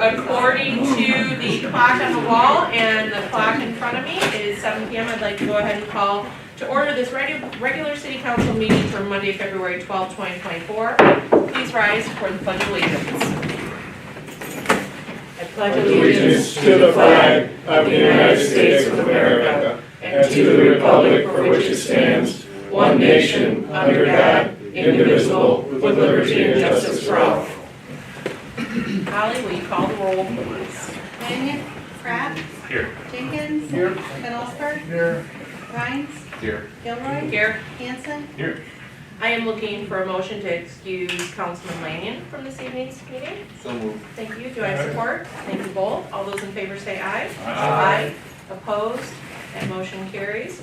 According to the clock on the wall and the clock in front of me, it is 7 p.m. I'd like to go ahead and call to order this regular city council meeting for Monday, February 12, 2024. Please rise for the Pledge of Allegiance. I pledge allegiance to the flag of the United States of America and to the republic for which it stands, one nation, under God, indivisible, with liberty and justice for all. Holly, will you call the roll, please? Mannion, Pratt. Here. Jenkins. Here. Knutsford. Here. Rhines. Here. Gilroy. Here. Hanson. Here. I am looking for a motion to excuse Councilman Lanyon from this evening's meeting. So moved. Thank you. Do I have support? Thank you both. All those in favor say aye. Aye. Opposed? That motion carries.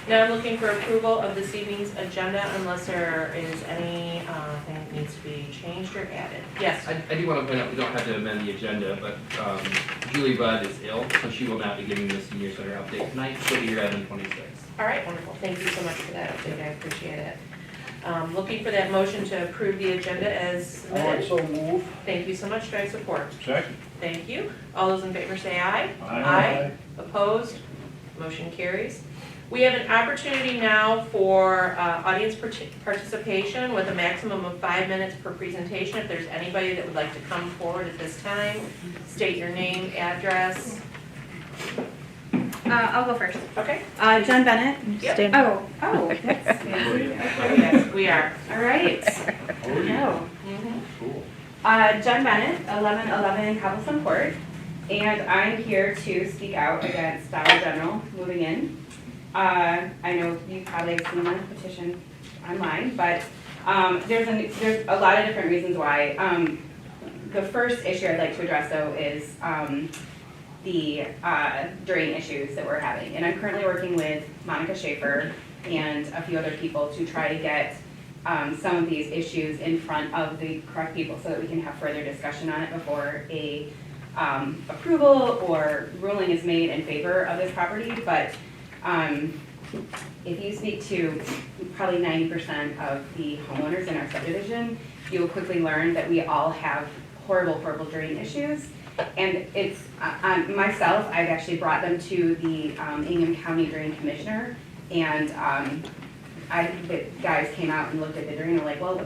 Now I'm looking for approval of this evening's agenda unless there is any thing that needs to be changed or added. Yes. I do want to point out, we don't have to amend the agenda, but Julie Budd is ill, so she will not be giving the senior center update tonight. She'll be here at 11:26. All right, wonderful. Thank you so much for that update. I appreciate it. Looking for that motion to approve the agenda as submitted. So move. Thank you so much. Do I have support? Second. Thank you. All those in favor say aye. Aye. Opposed? Motion carries. We have an opportunity now for audience participation with a maximum of 5 minutes per presentation. If there's anybody that would like to come forward at this time, state your name, address. I'll go first. Okay. Jen Bennett. Yep. Oh, that's fancy. Yes, we are. All right. No. Mhm. Jen Bennett, 1111 Cobblestone Court, and I'm here to speak out against Dollar General moving in. I know you probably have seen my petition online, but there's a lot of different reasons why. The first issue I'd like to address though is the drain issues that we're having. And I'm currently working with Monica Schaefer and a few other people to try to get some of these issues in front of the correct people so that we can have further discussion on it before a approval or ruling is made in favor of this property. But if you speak to probably 90% of the homeowners in our subdivision, you will quickly learn that we all have horrible drain issues. And it's, myself, I've actually brought them to the Ingham County Drain Commissioner, and the guys came out and looked at the drain and were like, well,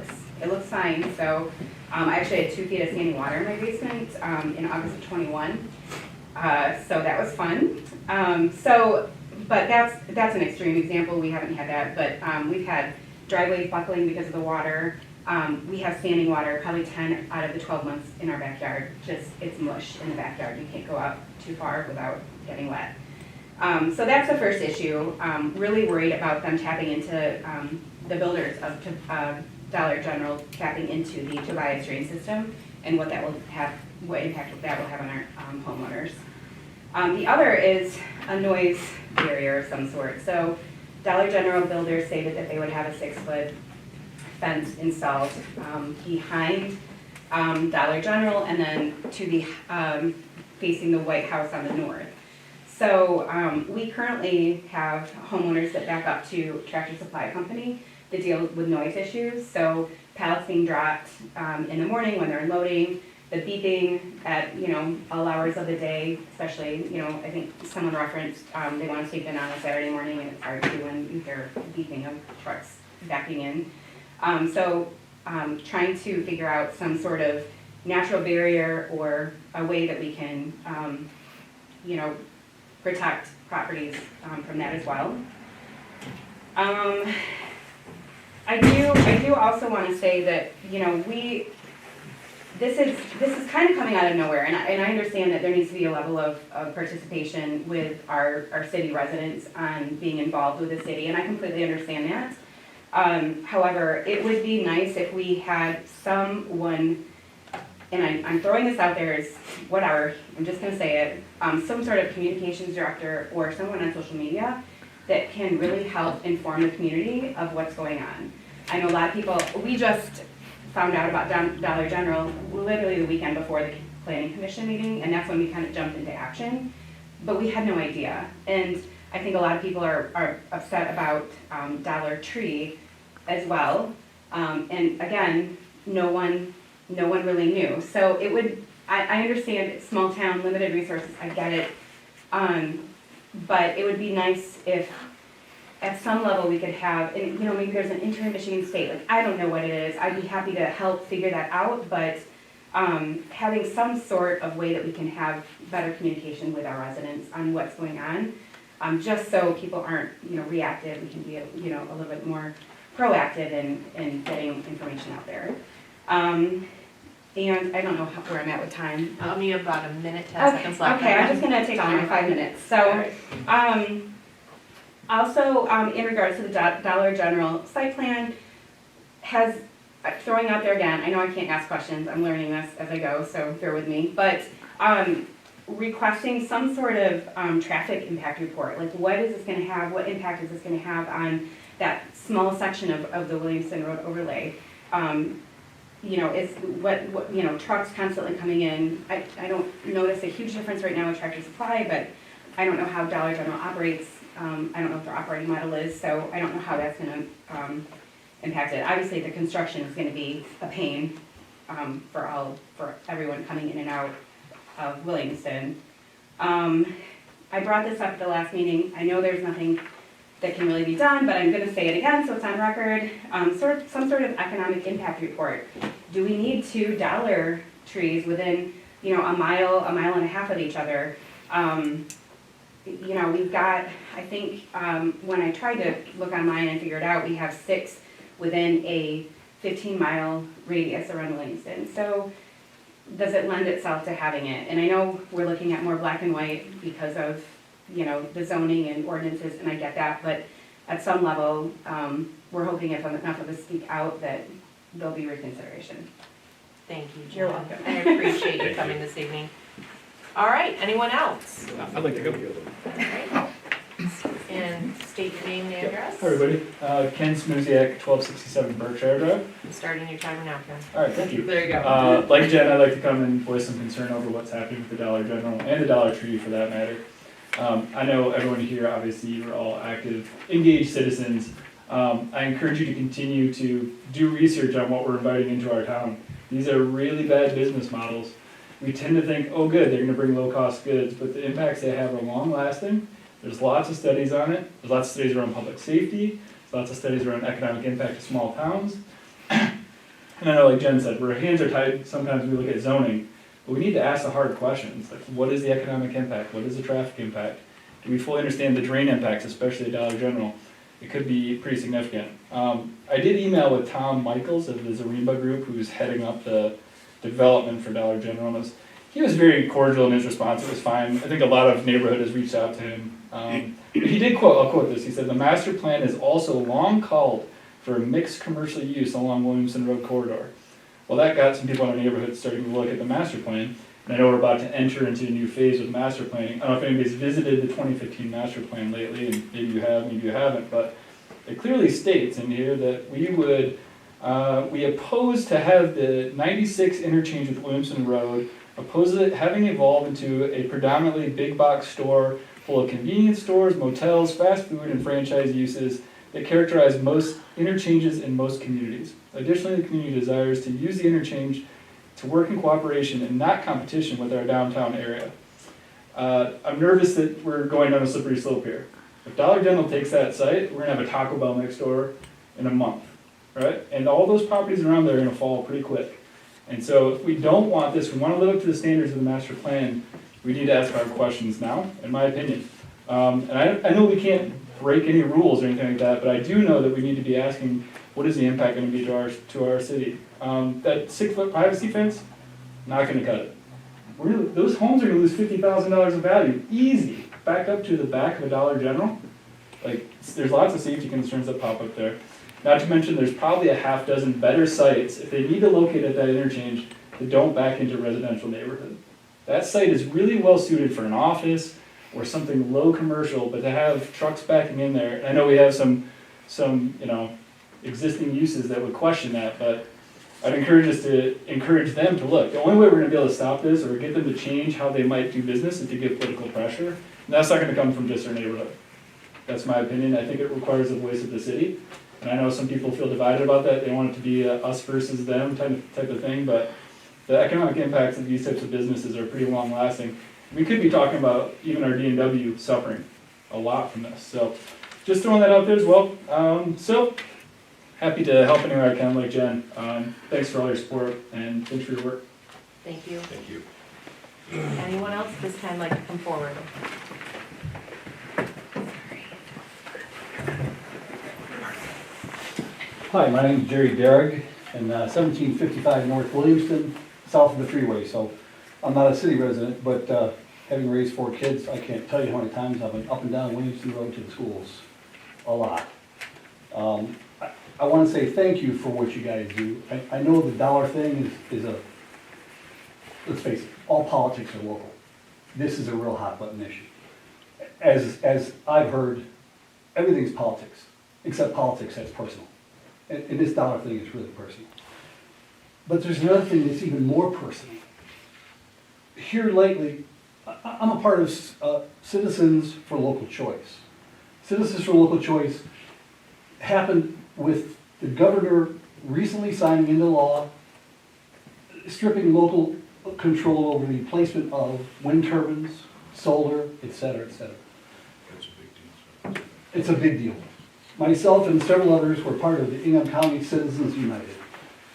it looks fine. So I actually had 2 feet of standing water in my basement in August of 21. So that was fun. But that's an extreme example. We haven't had that, but we've had driveways buckling because of the water. We have standing water, probably 10 out of the 12 months in our backyard. Just, it's mush in the backyard. You can't go out too far without getting wet. So that's the first issue. Really worried about them tapping into the builders of Dollar General tapping into the Tobias drain system and what that will have, what impact that will have on our homeowners. The other is a noise barrier of some sort. So Dollar General builders stated that they would have a 6-foot fence installed behind Dollar General and then to the facing the White House on the north. So we currently have homeowners that back up to Tractor Supply Company that deal with noise issues. So pallets being dropped in the morning when they're unloading, the beeping at all hours of the day, especially I think someone referenced they want to sleep in on a Saturday morning and it's hard to when you hear beeping of trucks backing in. So trying to figure out some sort of natural barrier or a way that we can protect properties from that as well. I do also want to say that this is kind of coming out of nowhere, and I understand that there needs to be a level of participation with our city residents on being involved with the city, and I completely understand that. However, it would be nice if we had someone, and I'm throwing this out there as whatever, I'm just going to say it, some sort of communications director or someone on social media that can really help inform the community of what's going on. I know a lot of people, we just found out about Dollar General literally the weekend before the Planning Commission meeting, and that's when we kind of jumped into action, but we had no idea. And I think a lot of people are upset about Dollar Tree as well. And again, no one really knew. So it would I understand it's small town, limited resources, I get it. But it would be nice if at some level we could have, and you know, maybe there's an intern Michigan State, like, I don't know what it is, I'd be happy to help figure that out, but having some sort of way that we can have better communication with our residents on what's going on, just so people aren't, you know, reactive, we can be, you know, a little bit more proactive in getting information out there. And I don't know where I'm at with time. You have about a minute, 10 seconds left. Okay, I'm just gonna take on my 5 minutes. So, also, in regards to the Dollar General site plan, has, throwing out there again, I know I can't ask questions, I'm learning this as I go, so bear with me, but, requesting some sort of, traffic impact report, like what is this gonna have, what impact is this gonna have on that small section of the Williamston Road overlay? You know, is what, you know, trucks constantly coming in. I don't notice a huge difference right now with Tractor Supply, but I don't know how Dollar General operates. I don't know what their operating model is, so I don't know how that's gonna impact it. Obviously, the construction is gonna be a pain for everyone coming in and out of Williamston. I brought this up at the last meeting. I know there's nothing that can really be done, but I'm gonna say it again, so it's on record. Some sort of economic impact report. Do we need 2 Dollar Trees within, you know, a mile and a half of each other? You know, we've got, I think, when I tried to look online and figure it out, we have 6 within a 15-mile radius around Williamston. So does it lend itself to having it? And I know we're looking at more black and white because of, you know, the zoning and ordinances, and I get that, but at some level, we're hoping if enough of us speak out that there'll be reconsideration. Thank you, Jen. You're welcome. I appreciate you coming this evening. All right, anyone else? I'd like to go. All right. And state your name and address. Hi, everybody. Ken Smuziak, 1267 Berkshire Drive. Starting your timer now, Ken. All right, thank you. There you go. Like Jen, I'd like to come and voice some concern over what's happening with the Dollar General and the Dollar Tree for that matter. I know everyone here, obviously, you're all active, engaged citizens. I encourage you to continue to do research on what we're inviting into our town. These are really bad business models. We tend to think, oh good, they're gonna bring low-cost goods, but the impacts they have are long-lasting. There's lots of studies on it. There's lots of studies around public safety. There's lots of studies around economic impact of small towns. And I know, like Jen said, where hands are tied, sometimes we look at zoning, but we need to ask the hard questions, like what is the economic impact? What is the traffic impact? Do we fully understand the drain impacts, especially at Dollar General? It could be pretty significant. I did email with Tom Michaels of the Zaremba Group, who's heading up the development for Dollar General. And he was very cordial in his response. It was fine. I think a lot of neighborhood has reached out to him. He did quote, I'll quote this, he said, "The master plan is also long called for mixed commercial use along Williamston Road corridor." Well, that got some people in our neighborhood starting to look at the master plan. And I know we're about to enter into a new phase with master planning. I don't know if anybody's visited the 2015 master plan lately, and maybe you have, maybe you haven't, but it clearly states in here that we oppose to have the 96 interchange with Williamston Road, oppose it having evolved into a predominantly big box store full of convenience stores, motels, fast food, and franchise uses that characterize most interchanges in most communities. Additionally, the community desires to use the interchange to work in cooperation and not competition with our downtown area. I'm nervous that we're going down a slippery slope here. If Dollar General takes that site, we're gonna have a Taco Bell next door in a month, right? And all those properties around there are gonna fall pretty quick. And so if we don't want this, we wanna live up to the standards of the master plan, we need to ask hard questions now, in my opinion. And I know we can't break any rules or anything like that, but I do know that we need to be asking, what is the impact gonna be to our city? That 6-foot privacy fence, not gonna cut it. Those homes are gonna lose $50,000 of value, easy, back up to the back of a Dollar General. Like, there's lots of safety concerns that pop up there. Not to mention, there's probably a half dozen better sites, if they need to locate at that interchange, that don't back into a residential neighborhood. That site is really well suited for an office or something low commercial, but to have trucks backing in there, and I know we have some existing uses that would question that, but I'd encourage them to look. The only way we're gonna be able to stop this or get them to change how they might do business is to give political pressure. And that's not gonna come from just our neighborhood. That's my opinion. I think it requires the voice of the city. And I know some people feel divided about that. They want it to be a us versus them type of thing, but the economic impacts of these types of businesses are pretty long lasting. We could be talking about even our D&W suffering a lot from this. So just throwing that out there as well. So happy to help any way I can, like Jen. Thanks for all your support and thanks for your work. Thank you. Thank you. Anyone else this time like to come forward? Hi, my name is Jerry Derrick, and 1755 North Williamston, south of the freeway. So I'm not a city resident, but having raised 4 kids, I can't tell you how many times I've been up and down Williamston Road to the schools. A lot. I want to say thank you for what you guys do. I know the dollar thing is a, let's face it, all politics are local. This is a real hot button issue. As I've heard, everything's politics, except politics that's personal. And this dollar thing is really personal. But there's another thing that's even more personal. Here lately, I'm a part of Citizens for Local Choice. Citizens for Local Choice happened with the governor recently signing into law, stripping local control over the placement of wind turbines, solar, et cetera, et cetera. That's a big deal. It's a big deal. Myself and several others were part of the Ingham County Citizens United.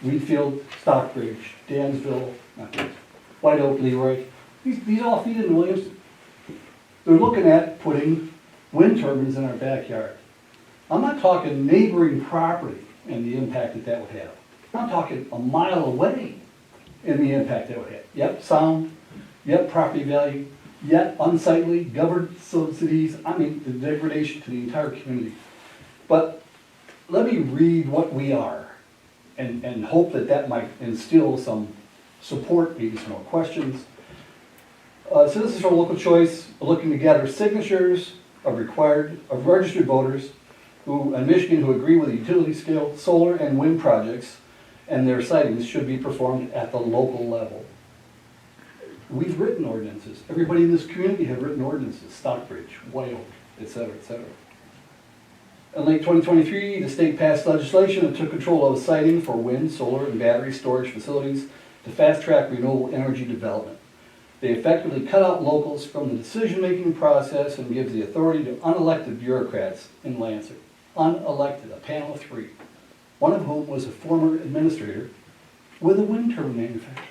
Wheatfield, Stockbridge, Dansville, White Oak, Leroy. These all feed into Williamston. They're looking at putting wind turbines in our backyard. I'm not talking neighboring property and the impact that would have. I'm talking a mile away and the impact that would have. Yep, sound, yep, property value, yet unsightly, government subsidies, I mean, the degradation to the entire community. But let me read what we are and hope that might instill some support, maybe some more questions. Citizens for Local Choice are looking to gather signatures of registered voters in Michigan who agree with the utility scale solar and wind projects and their sightings should be performed at the local level. We've written ordinances. Everybody in this community have written ordinances, Stockbridge, White Oak, et cetera, et cetera. In late 2023, the state passed legislation that took control of siting for wind, solar, and battery storage facilities to fast-track renewable energy development. They effectively cut out locals from the decision-making process and gives the authority to unelected bureaucrats in Lansing. Unelected, a panel of 3, one of whom was a former administrator with a wind turbine manufacturer.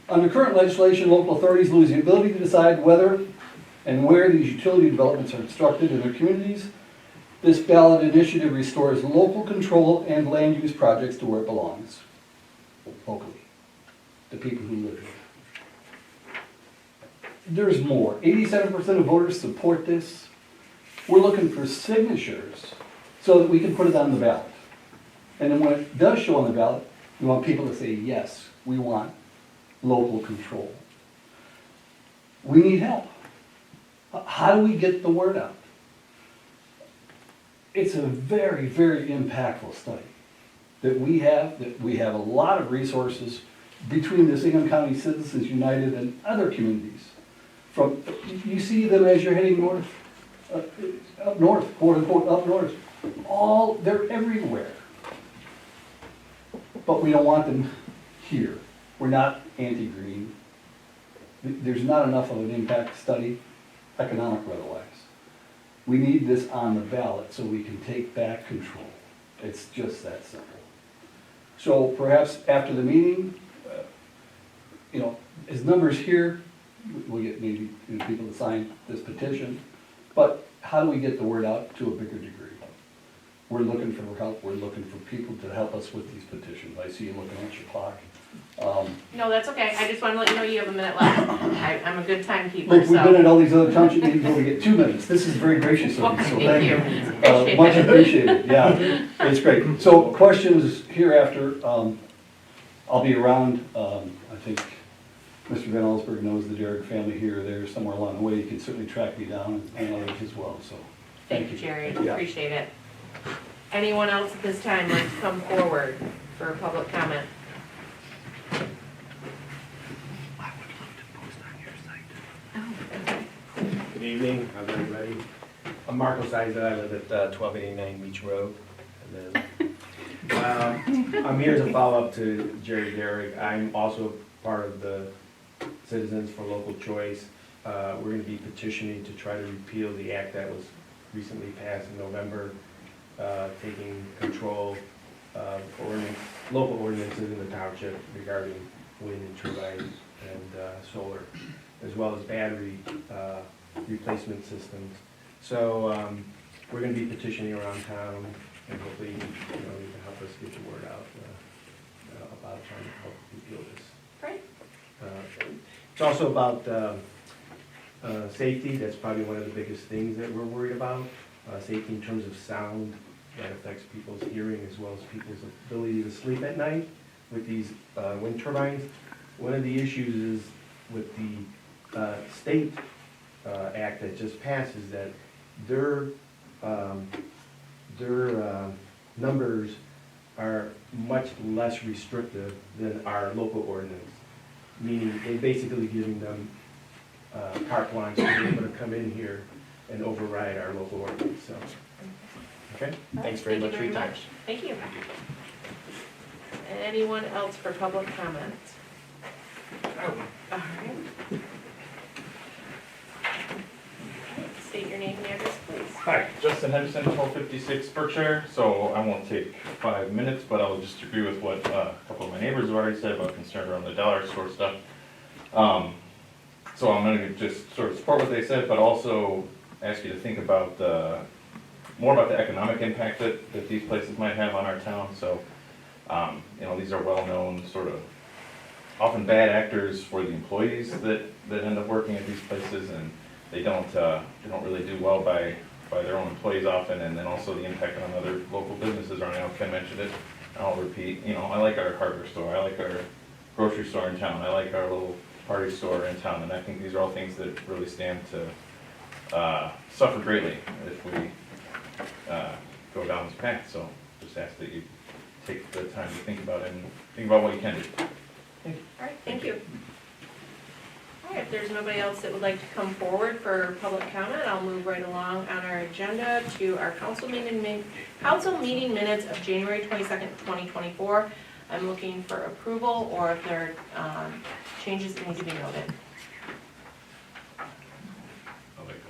Under current legislation, local authorities lose the ability to decide whether and where these utility developments are constructed in their communities. This ballot initiative restores local control and land use projects to where it belongs, locally, the people who live here. There's more. 87% of voters support this. We're looking for signatures so that we can put it on the ballot. And then when it does show on the ballot, we want people to say, yes, we want local control. We need help. How do we get the word out? It's a very, very impactful study that we have a lot of resources between the Ingham County Citizens United and other communities. You see them as you're heading north, up north, quote unquote, up north. They're everywhere. But we don't want them here. We're not anti-green. There's not enough of an impact study, economic or otherwise. We need this on the ballot so we can take back control. It's just that simple. So perhaps after the meeting, as numbers here, we'll get maybe people to sign this petition. But how do we get the word out to a bigger degree? We're looking for help. We're looking for people to help us with these petitions. I see you looking at your clock. No, that's okay. I just want to let you know you have a minute left. I'm a good timekeeper, Look, we've been so. at all these other township meetings where we get 2 minutes. This is very gracious of you, so Thank you. thank you. Much appreciated, yeah, it's great. So questions hereafter, I'll be around. I think Mr. Van Allsburg knows the Derrick family here or there, somewhere along the way. You can certainly track me down and others as well, so. Thank you, Jerry. Yeah. Appreciate it. Anyone else at this time like to come forward for a public comment? Good evening, how's everybody? I'm Marco Siza, I live at 1289 Beach Road. And then, I'm here as a follow-up to Jerry Garrick. I'm also part of the Citizens for Local Choice. We're gonna be petitioning to try to repeal the act that was recently passed in November, taking control of local ordinances in the township regarding wind and turbines and solar, as well as battery replacement systems. So we're gonna be petitioning around town, and hopefully, you can help us get the word out about trying to help repeal this. Great. It's also about safety. That's probably one of the biggest things that we're worried about. Safety in terms of sound that affects people's hearing as well as people's ability to sleep at night with these wind turbines. One of the issues is with the state act that just passed is that their numbers are much less restrictive than our local ordinance, meaning they basically giving them carte blanche to be able to come in here and override our local ordinance, so. Okay, thanks very much for your time. Thank you. Anyone else for public comment? All right. State your name and address, please. Hi, Justin Henderson, 1256 Berkshire. So I won't take 5 minutes, but I'll just agree with what a couple of my neighbors have already said about concern around the dollar store stuff. So I'm going to just sort of support what they said, but also ask you to think about more about the economic impact that these places might have on our town. So, these are well-known sort of often bad actors for the employees that end up working at these places, and they don't really do well by their own employees often, and then also the impact on other local businesses. I know Ken mentioned it. I'll repeat. I like our hardware store. I like our grocery store in town. I like our little party store in town, and I think these are all things that really stand to suffer greatly if we go down this path. So just ask that you take the time to think about it and think about what you can do. All right, thank you. All right, if there's nobody else that would like to come forward for public comment, I'll move right along on our agenda to our council meeting minutes of January 22nd, 2024. I'm looking for approval, or if there are changes that need to be noted. I'll make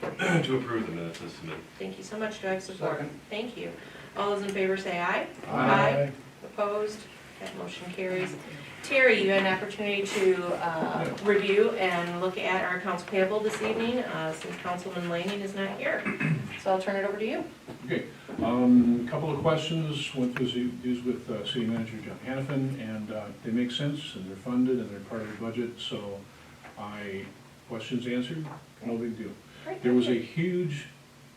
a motion to approve the minutes as submitted. Thank you so much. Do I have support? Second. Thank you. All those in favor say aye. Aye. Opposed? That motion carries. Terry, you had an opportunity to review and look at our accounts payable this evening, since Councilman Lanning is not here. So I'll turn it over to you. Okay, couple of questions, went through these with City Manager John Hannafin, and they make sense, and they're funded, and they're part of the budget, so questions answered, no big deal. Great, There was a thank huge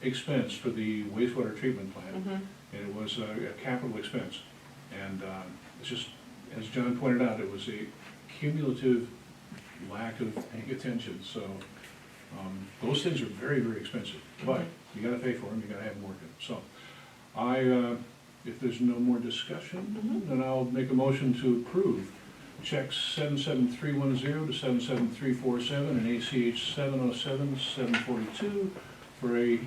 expense for the wastewater treatment plant, Mhm. and it was a capital expense. And it's just, as John pointed out, it was a cumulative lack of paying attention, so those things are very, very expensive, but you gotta pay for them, you gotta have them working. So if there's no more discussion, then I'll make a motion to approve checks 77310 to 77347 and ACH 707 742 for a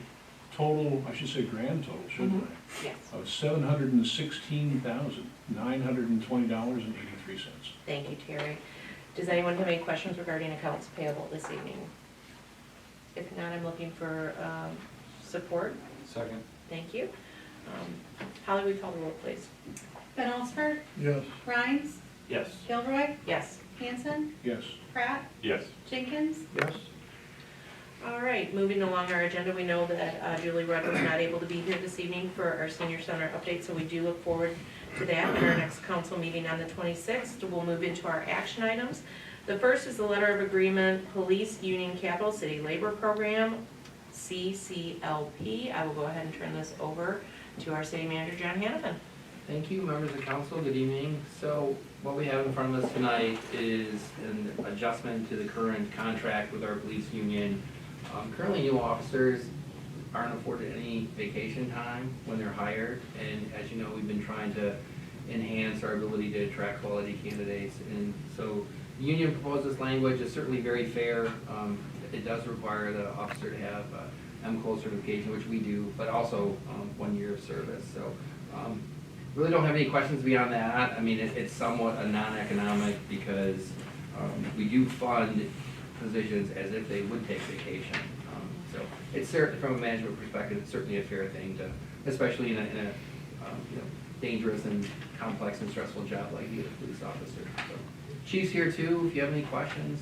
total, I should say grand total, shouldn't I? Yes. Of $716,920.83. Thank you, Terry. Does anyone have any questions regarding accounts payable this evening? If not, I'm looking for support. Second. Thank you. Holly, will you call the roll, please? Van Osberg, Yes. Rhines, Yes. Gilroy, Yes. Hanson, Yes. Pratt, Yes. Jenkins, Yes. All right, moving along our agenda, we know that Julie Rudd was not able to be here this evening for our senior center update, so we do look forward to that in our next council meeting on the 26th. We'll move into our action items. The first is the letter of agreement, Police Union Capital City Labor Program, CCLP. I will go ahead and turn this over to our city manager, John Hannafin. Thank you, members of council, good evening. So what we have in front of us tonight is an adjustment to the current contract with our police union. Currently, new officers aren't afforded any vacation time when they're hired, and as you know, we've been trying to enhance our ability to attract quality candidates. And so the union proposes language is certainly very fair. It does require the officer to have MCO certification, which we do, but also 1 year of service. So Really don't have any questions beyond that. I mean, it's somewhat a non-economic because we do fund positions as if they would take vacation. So it's certainly, from a management perspective, it's certainly a fair thing to, especially in a dangerous and complex and stressful job like being a police officer. So Chief's here too, if you have any questions.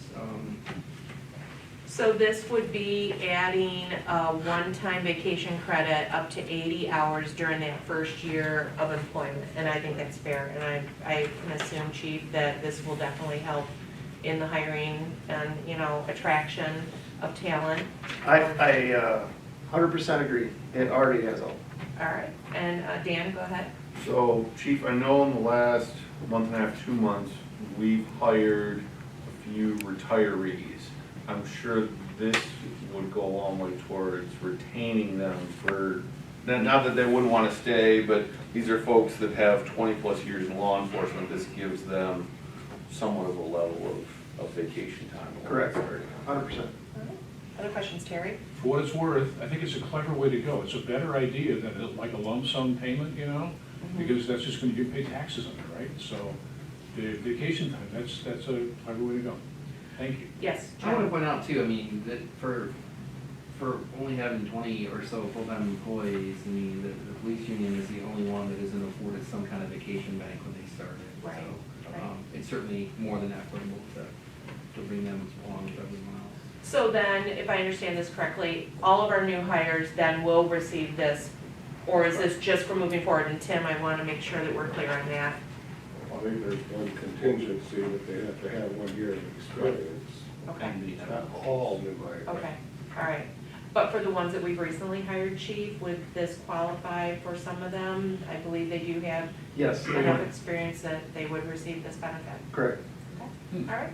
So this would be adding a one-time vacation credit up to 80 hours during that first year of employment, and I think that's fair. And I can assume, Chief, that this will definitely help in the hiring and, attraction of talent. I 100% agree. It already has helped. All right, and Dan, go ahead. So, Chief, I know in the last month and a half, 2 months, we've hired a few retirees. I'm sure this would go a long way towards retaining them for, not that they wouldn't want to stay, but these are folks that have 20-plus years in law enforcement. This gives them somewhat of a level of vacation time. Correct. 100%. Other questions, Terry? For what it's worth, I think it's a clever way to go. It's a better idea than like a lump sum payment, because that's just going to pay taxes on it, right? So the vacation time, that's a clever way to go. Thank you. Yes, I want to John? point out too, I mean, that for only having 20 or so full-time employees, I mean, the police union is the only one that isn't afforded some kind of vacation bank when they started. Right, So, right. it's certainly more than equitable to bring them along with everyone else. So then, if I understand this correctly, all of our new hires then will receive this, or is this just for moving forward? And Tim, I want to make sure that we're clear on that. I think there's one contingency that they have to have 1 year of experience. Okay, Not all new hires. okay, all right. But for the ones that we've recently hired, Chief, would this qualify for some of them? I believe they do have Yes, enough experience that they would receive this benefit. correct. Okay, all right.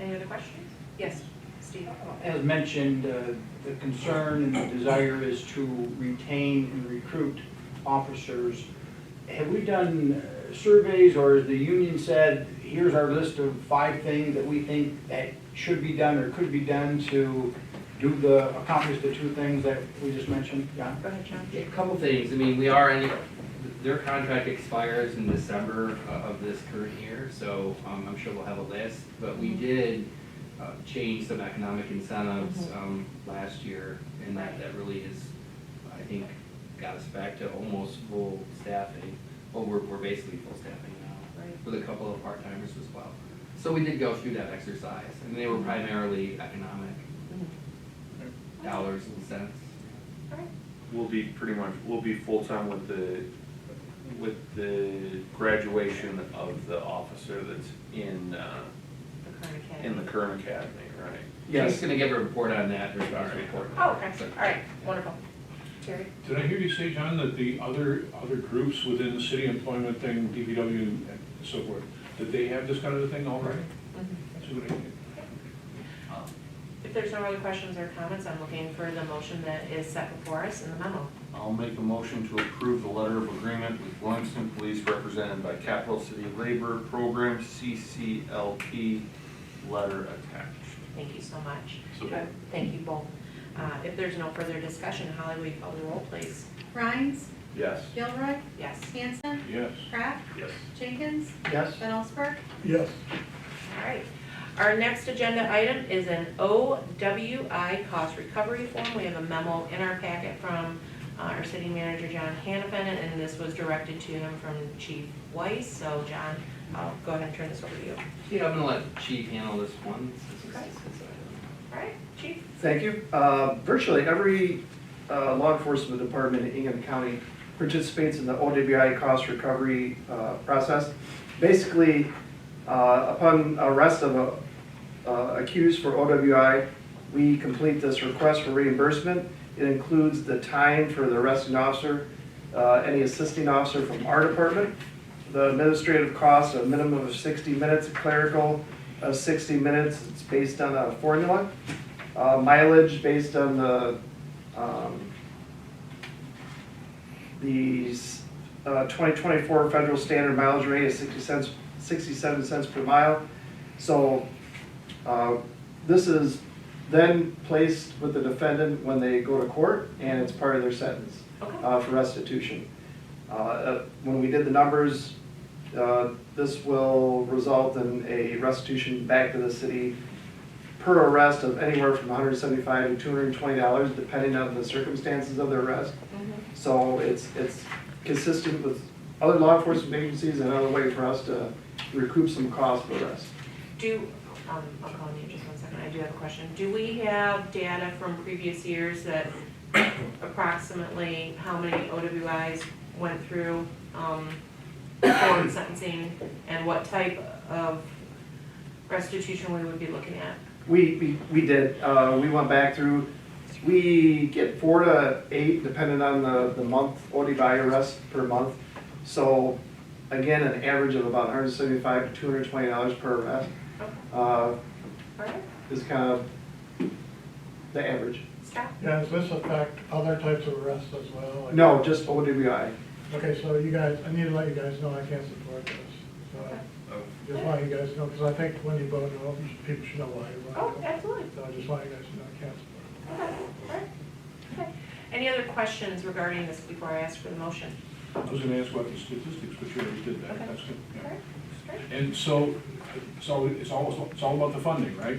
Any other questions? Yes, Steve? As mentioned, the concern and the desire is to retain and recruit officers. Have we done surveys, or has the union said, here's our list of 5 things that we think that should be done or could be done to accomplish the 2 things that we just mentioned? John? Go ahead, John. A couple things, I mean, their contract expires in December of this current year, so I'm sure we'll have a list, but we did change some economic incentives last year, and that really is, I think, got us back to almost full staffing. Well, we're basically full staffing now, Right. with a couple of part-timers as well. So we did go through that exercise, and they were primarily economic, dollars and cents. All right. We'll be full-time with the graduation of the officer that's in the current academy, right? She's gonna give a report on that, her first report. Oh, okay, all right, wonderful. Terry? Did I hear you say, John, that the other groups within the city employment thing, DPW and so forth, that they have this kind of a thing already? That's a good idea. If there's no other questions or comments, I'm looking for the motion that is set before us in the memo. I'll make a motion to approve the letter of agreement with Williamston Police represented by Capital City Labor Program, CCLP, letter attached. Thank you so much. Support. Thank you both. If there's no further discussion, Holly, will you call the roll, please? Rhines, Yes. Gilroy, Yes. Hanson, Yes. Kraft, Yes. Jenkins, Yes. Van Allsburg. Yes. All right. Our next agenda item is an OWI cost recovery form. We have a memo in our packet from our city manager, John Hannafin, and this was directed to him from Chief Weiss. So, John, I'll go ahead and turn this over to you. Yeah, I'm gonna let Chief handle this one. Okay. All right, Chief? Thank you. Virtually every law enforcement department in Ingham County participates in the OWI cost recovery process. Basically, upon arrest of a accused for OWI, we complete this request for reimbursement. It includes the time for the arresting officer, any assisting officer from our department, the administrative cost, a minimum of 60 minutes, clerical of 60 minutes. It's based on a formula. Mileage based on the 2024 federal standard mileage rate is 67 cents per mile. So this is then placed with the defendant when they go to court, and it's part of their sentence Okay. for restitution. When we did the numbers, this will result in a restitution back to the city per arrest of anywhere from $175 to $220, depending on the circumstances of the arrest. So it's consistent with other law enforcement agencies and another way for us to recoup some costs for arrest. I'll call on you just 1 second, I do have a question. Do we have data from previous years that approximately how many OWIs went through court sentencing and what type of restitution we would be looking at? We did, we went back through, we get 4 to 8 depending on the month, ODI arrests per month. So again, an average of about $175 to $220 per arrest is kind of the average. Scott? Yeah, does this affect other types of arrests as well? Like- No, just OWI. Okay, so you guys, I need to let you guys know I can't support this. So just want you guys to know, because I think when you vote no, people should know why you're Oh, voting no. absolutely. So I just want you guys to know I can't support it. Okay, all right. Okay. Any other questions regarding this before I ask for the motion? I was gonna ask about the statistics, but you already did that, Okay. that's good. Yeah. All right, great. And so it's all about the funding, right?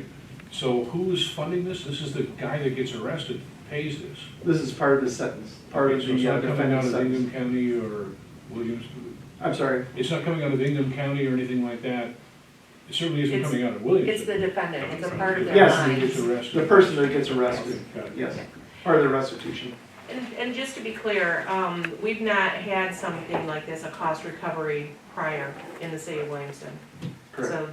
So who is funding this? This is the guy that gets arrested pays this. This is part of the sentence, part of So the it's not coming out defendant's of Ingham sentence. County or Williamston? I'm sorry, It's not coming out of Ingham County or anything like that? It certainly isn't coming out of Williamston. It's the defendant, it's a part of their Yes. Who gets fines. arrested. the person that gets arrested, Got it. yes, part of the restitution. And just to be clear, we've not had something like this, a cost recovery prior in the city of Williamston. Correct. So,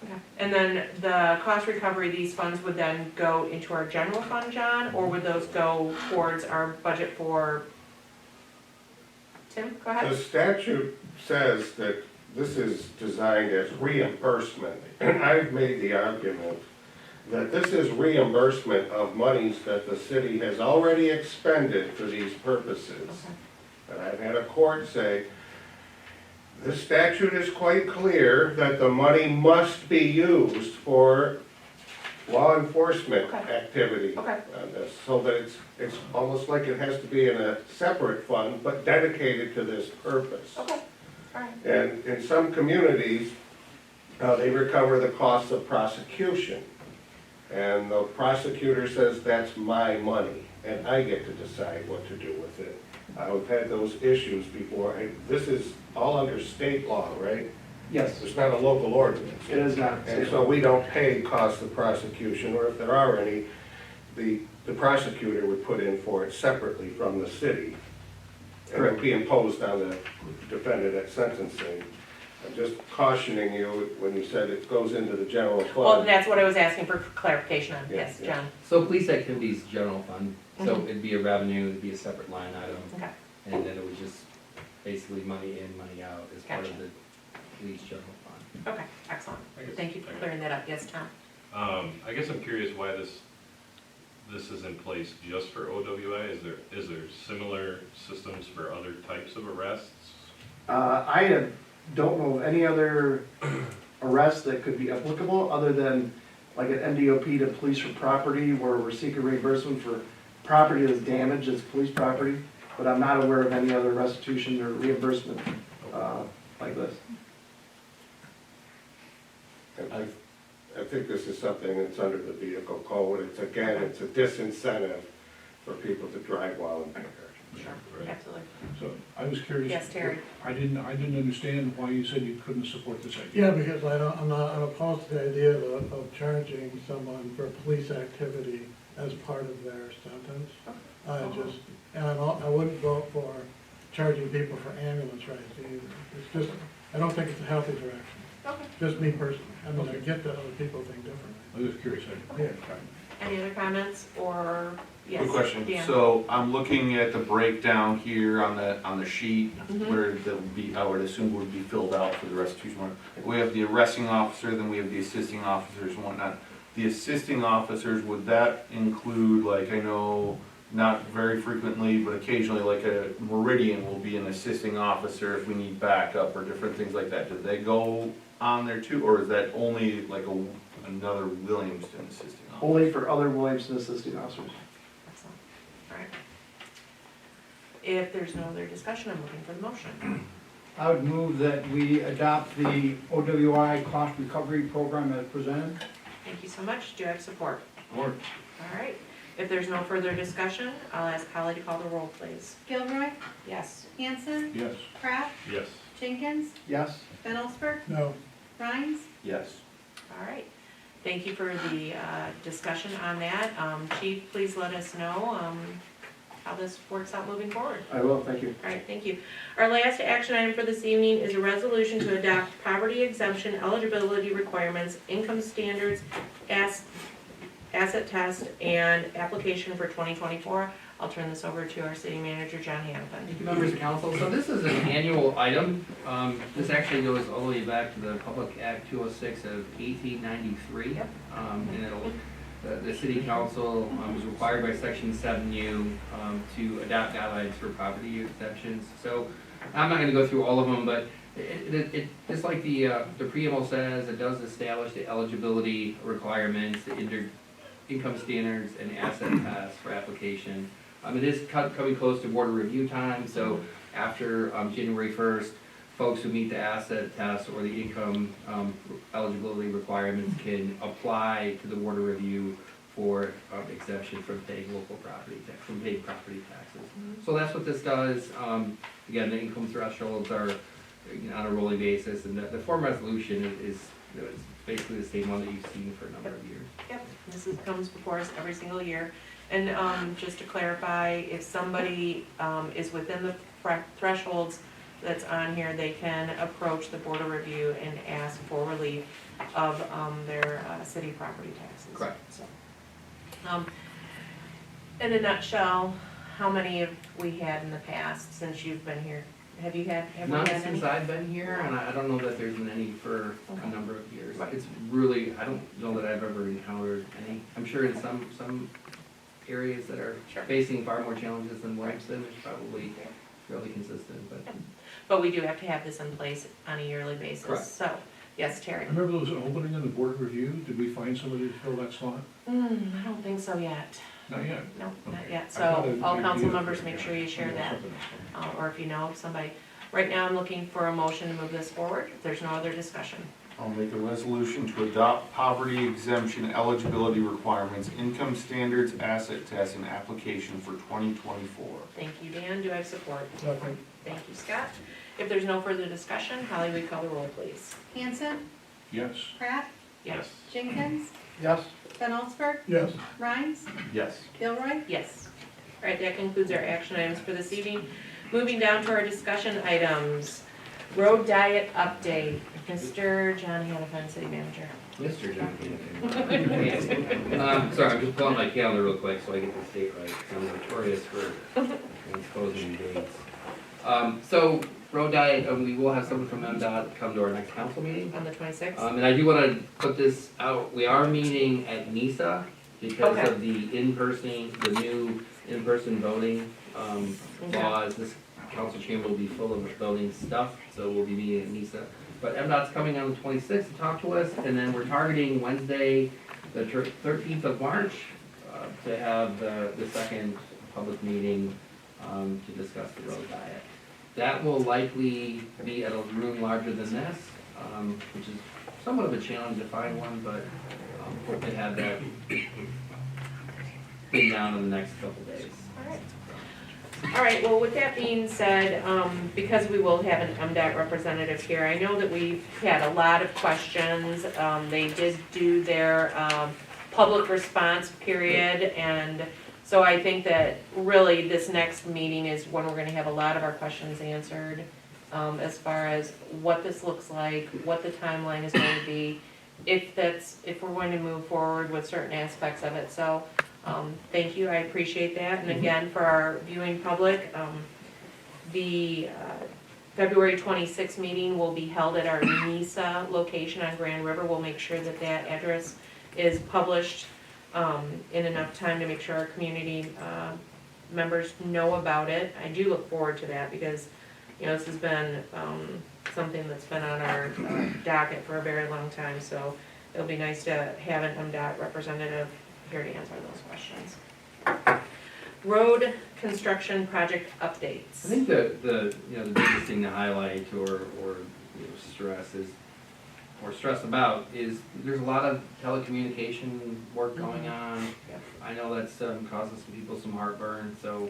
okay. And then the cost recovery, these funds would then go into our general fund, John, or would those go towards our budget for, Tim, go The ahead. statute says that this is designed as reimbursement. I've made the argument that this is reimbursement of monies that the city has already expended for these purposes. And I've had a court say, the statute is quite clear that the money must be used for law enforcement Okay. activity Okay. on this, so that it's almost like it has to be in a separate fund, but dedicated to this purpose. Okay, all right. And in some communities, they recover the costs of prosecution. And the prosecutor says, that's my money, and I get to decide what to do with it. I've had those issues before. This is all under state law, right? Yes, There's not a local ordinance. it is not. And so we don't pay costs of prosecution, or if there are any, the prosecutor would put in for it separately from the city. And it would be imposed on the defendant at sentencing. I'm just cautioning you when you said it goes into the general fund. Well, that's what I was asking for clarification on, yes, Yeah. John. So police activities, general fund, so Mhm. it'd be a revenue, it'd be a separate line item, Okay, and then it was just basically money in, money out as part of Gotcha. the police general fund. okay, excellent. I guess- Thank you for clearing that up, yes, Tom. I guess I'm curious why this is in place just for OWI? Is there similar systems for other types of arrests? Don't know of any other arrests that could be applicable, other than like an MDOP to police for property, where we're seeking reimbursement for property that's damaged, as police property, but I'm not aware of any other restitution or reimbursement like this. I think this is something that's under the vehicle code. It's, again, it's a disincentive for people to drive while impaired. Sure, Right. absolutely. So I was curious. Yes, Terry. I didn't understand why you said you couldn't support this idea. Yeah, because I'm opposed to the idea of charging someone for police activity as part of their sentence. I wouldn't vote for charging people for ambulance rides either. It's just, I don't think it's a healthy direction. Okay. Just me personally. I mean, I get that other people think differently. I was curious. Yeah. Any other comments, or, yes? Quick question, Dan? so I'm looking at the breakdown here on the sheet, Mhm. where that would be, I would assume would be filled out for the restitution work. We have the arresting officer, then we have the assisting officers and whatnot. The assisting officers, would that include, like, I know, not very frequently, but occasionally, like a Meridian will be an assisting officer if we need backup or different things like that. Do they go on there too, or is that only like another Williamston assisting officer? Only for other Williamston assisting officers. Excellent. All right. If there's no other discussion, I'm looking for the motion. I would move that we adopt the OWI cost recovery program as presented. Thank you so much. Do I have support? Support. All right. If there's no further discussion, I'll ask Holly to call the roll, please. Gilroy, Yes. Hanson, Yes. Pratt, Yes. Jenkins, Yes. Van Osberg, No, Rhines, Yes. All right. Thank you for the discussion on that. Chief, please let us know how this works out moving forward. I will, thank you. All right, thank you. Our last action item for this evening is a resolution to adopt poverty exemption eligibility requirements, income standards, asset test, and application for 2024. I'll turn this over to our city manager, John Hanifin. Thank you, members of council. So this is an annual item. This actually goes all the way back to the Public Act 206 of 1893. Yep. And the city council was required by section 7U to adopt guidelines for poverty exemptions. So I'm not gonna go through all of them, but it just like the preamble says, it does establish the eligibility requirements, the income standards, and asset tests for application. It is coming close to border review time, so after January 1st, folks who meet the asset test or the income eligibility requirements can apply to the border review for exemption from paying local property tax, from paying property taxes. So that's what this does. Again, the income thresholds are on a rolling basis, and the form resolution is basically the same one that you've seen for a number of years. Yep, comes before us every single year. And just to clarify, if somebody is within the thresholds that's on here, they can approach the Board of Review and ask for relief of their city property taxes. Correct. So, in a nutshell, how many have we had in the past since you've been here? Have we had None any? since I've been here, and I don't know that there's been any for a number of years. Right. It's really, I don't know that I've ever encountered any. I'm sure in some areas that are Sure. facing far more challenges than Williamston, it's probably fairly consistent, but. But we do have to have this in place on a yearly basis. Correct. So, yes, Terry? I remember there was an opening in the board of review. Did we find somebody to fill that slot? I don't think so yet. Not yet. No, not Okay. yet. I thought So it'd all be council good. members, make sure you share that. Something else. Or if you know of somebody. Right now, I'm looking for a motion to move this forward. If there's no other discussion. I'll make a resolution to adopt poverty exemption eligibility requirements, income standards, asset tests, and application for 2024. Thank you, Dan. Do I have support? second, Thank you, Scott. If there's no further discussion, Holly, will you call the roll, please? Hanson, Yes. Pratt, Yes. Jenkins, Yes. Van Osberg, yes, Rhines, Yes. Gilroy, Yes. All right, that concludes our action items for this evening. Moving down to our discussion items. Road diet update. Mr. John Hanifin, City Manager. Mr. John sorry, I'm just pulling my calendar real quick so I get this date right. I'm notorious for exposing dates. So, road diet, we will have someone from MDOT come to our next council meeting. On the 26th? And I do want to put this out, we are meeting at NISA because Okay. of the new in-person voting laws. This council chamber will be full of voting stuff, so we'll be meeting at NISA. But MDOT's coming on the 26th to talk to us, and then we're targeting Wednesday, the 13th of March, to have the second public meeting to discuss the road diet. That will likely be at a room larger than this, which is somewhat of a challenge to find one, but hope to have that pinned down in the next couple days. All right, well, with that being said, because we will have an MDOT representative here, I know that we've had a lot of questions. They did do their public response period, and so I think that really this next meeting is when we're gonna have a lot of our questions answered, as far as what this looks like, what the timeline is going to be, if we're going to move forward with certain aspects of it. So, thank you, I appreciate that. And again, for our viewing public, the February 26th meeting will be held at our NISA location on Grand River. We'll make sure that that address is published in enough time to make sure our community members know about it. I do look forward to that because, this has been something that's been on our docket for a very long time. So it'll be nice to have an MDOT representative here to answer those questions. road construction project updates. I think the biggest thing to highlight or stress is, or stress about is there's a lot of telecommunication work going on. Yep. I know that's causing some people some heartburn, so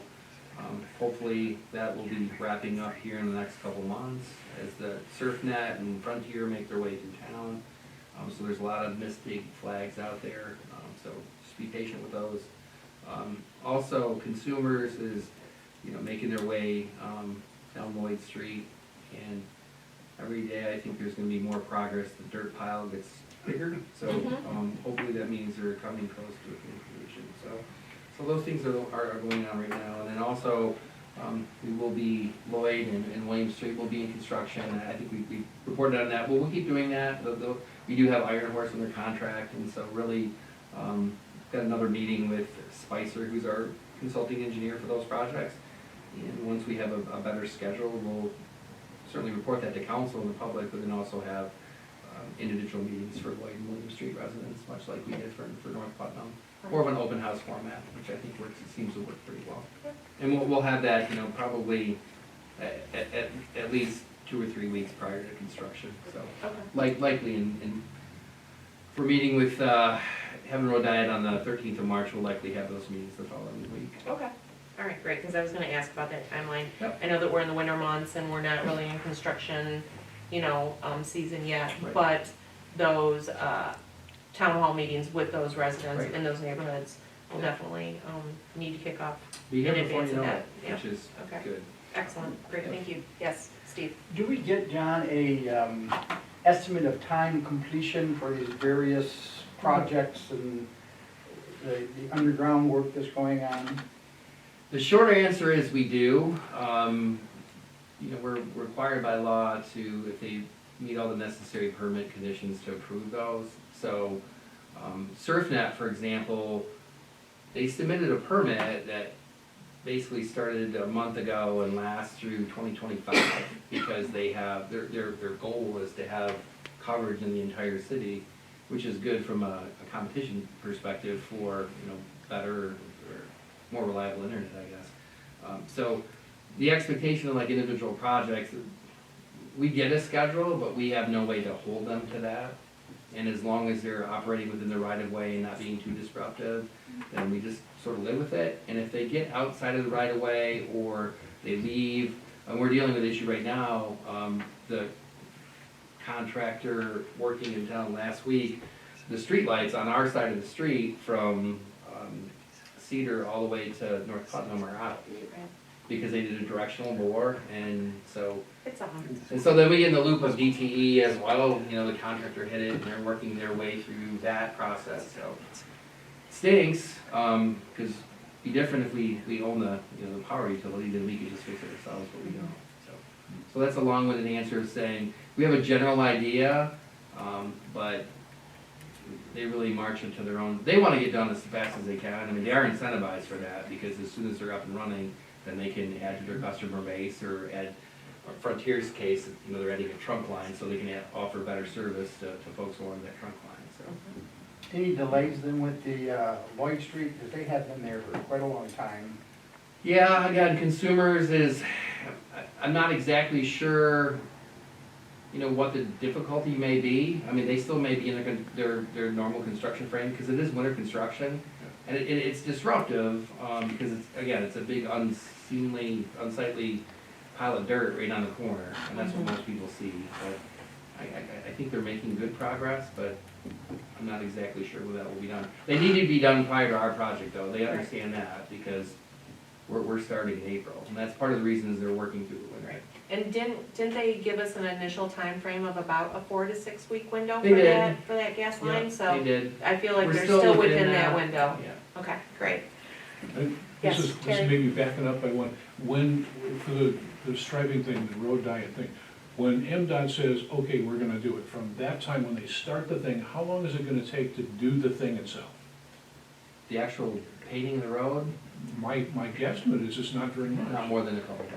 hopefully that will be wrapping up here in the next couple months as the SurfNet and Frontier make their way through town. So there's a lot of missed big flags out there, so just be patient with those. Also, consumers is, making their way down Lloyd Street, and every day I think there's gonna be more progress. The dirt pile gets bigger, so hopefully that means they're coming close to a conclusion. So those things are going on right now, and then also we will be, Lloyd and Williams Street will be in construction. I think we reported on that. Well, we'll keep doing that. We do have Iron Horse under contract, and so really got another meeting with Spicer, who's our consulting engineer for those projects. And once we have a better schedule, we'll certainly report that to council and the public, but then also have individual meetings for Lloyd and William Street residents, much like we did for North Putnam. More of an open house format, which I think seems to work pretty well. And we'll have that, probably at least 2 or 3 weeks prior to construction, so. Likely in we're meeting with Heaven Road Diet on the 13th of March, we'll likely have those meetings the following week. Okay, all right, great, because I was gonna ask about that timeline. Yep. I know that we're in the winter months and we're not really in construction, season yet, Right. but those, town hall meetings with those residents Right. in those neighborhoods will definitely, need to kick off. Be here In before advance you of know that, it, which is Okay. good. Excellent, great, thank you. Yes, Steve? Do we get, John, a estimate of time completion for these various projects and the underground work that's going on? The short answer is we do. We're required by law to, if they meet all the necessary permit conditions, to approve those. So SurfNet, for example, they submitted a permit that basically started a month ago and lasts through 2025 because they have, their goal is to have coverage in the entire city, which is good from a competition perspective for, better or more reliable internet, I guess. So the expectation of like individual projects, we get a schedule, but we have no way to hold them to that. And as long as they're operating within the right of way and not being too disruptive, then we just sort of live with it. And if they get outside of the right of way or they leave, and we're dealing with an issue right now, the contractor working in town last week, the streetlights on our side of the street from Cedar all the way to North Putnam are out because they did a directional bore, and so. It's on. And so then we get in the loop of DTE as well, the contractor hit it, and they're working their way through that process, so. Stinks, because it'd be different if we own the power utility, then we could just fix it ourselves, but we don't, so. So that's a long-winded answer of saying, we have a general idea, but they really march into their own, they wanna get done as fast as they can. I mean, they are incentivized for that, because as soon as they're up and running, then they can add to their customer base or add, Frontier's case, they're adding a trunk line, so they can offer better service to folks along that trunk line, so. Any delays then with the Lloyd Street, because they have been there for quite a long time? Yeah, again, consumers is, I'm not exactly sure, what the difficulty may be. I mean, they still may be in their normal construction frame, because it is winter construction. And it's disruptive, because it's a big unsightly pile of dirt right on the corner, and that's what most people see. But I think they're making good progress, but I'm not exactly sure when that will be done. They need to be done prior to our project, though. They understand that, because we're starting in April, and that's part of the reason is they're working through the winter. Right. And didn't they give us an initial time frame of about a 4 to 6 week window They did. for that gas Yeah, line? So they did. I feel like We're they're still still within within that that. window. Yeah. Okay, great. And Yes, this is Terry. maybe backing up by one, when, for the striping thing, the road diet thing, when MDOT says, okay, we're gonna do it, from that time when they start the thing, how long is it gonna take to do the thing itself? The actual painting of the road, My guesstimate is it's not very much. not more than a couple days.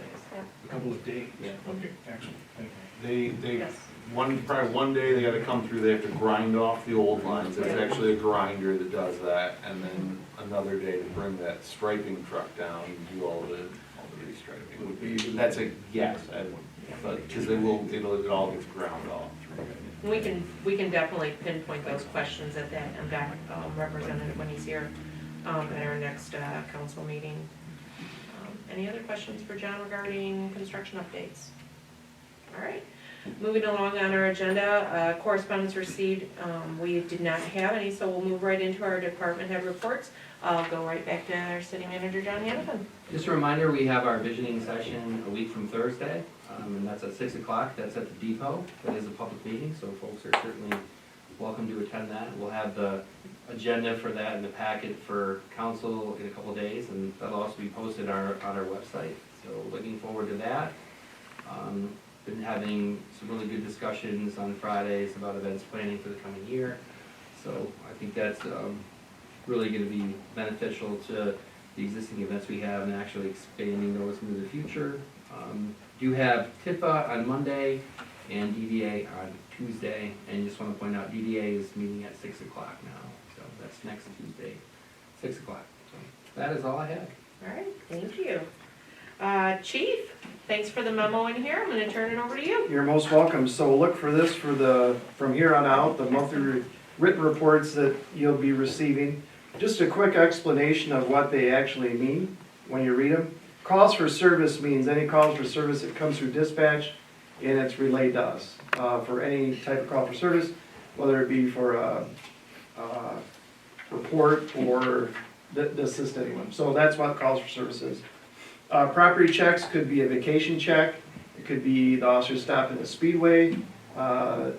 A couple of days. Yeah. Okay, excellent, thank you. They Yes. probably one day they gotta come through, they have to grind off the old lines, it's actually a grinder that does that, and then another day to bring that striping truck down and do all the restriping would be, that's a guess, but, cause it all gets ground off. We can definitely pinpoint those questions at that MDOT representative when he's here at our next council meeting. Any other questions for John regarding construction updates? All right, moving along on our agenda, correspondence received, we did not have any, so we'll move right into our department head reports. I'll go right back to our city manager, John Hannafin. Just a reminder, we have our visioning session a week from Thursday, and that's at 6 o'clock. That's at the depot. That is a public meeting, so folks are certainly welcome to attend that. We'll have the agenda for that in the packet for council in a couple days, and that'll also be posted on our website. So looking forward to that. Been having some really good discussions on Fridays about events planning for the coming year. So I think that's really going to be beneficial to the existing events we have and actually expanding those into the future. Do have TIFA on Monday and DDA on Tuesday, and just want to point out DDA is meeting at 6 o'clock now, so that's next Tuesday, 6 o'clock. So that is all I have. All right, thank you. Chief, thanks for the memo in here. I'm going to turn it over to you. You're most welcome. So look for this from here on out, the monthly written reports that you'll be receiving. Just a quick explanation of what they actually mean when you read them. Calls for service means any calls for service that comes through dispatch and it's relayed to us for any type of call for service, whether it be for a report or to assist anyone. So that's what calls for service is. Property checks could be a vacation check. It could be the officer stopping at a speedway, a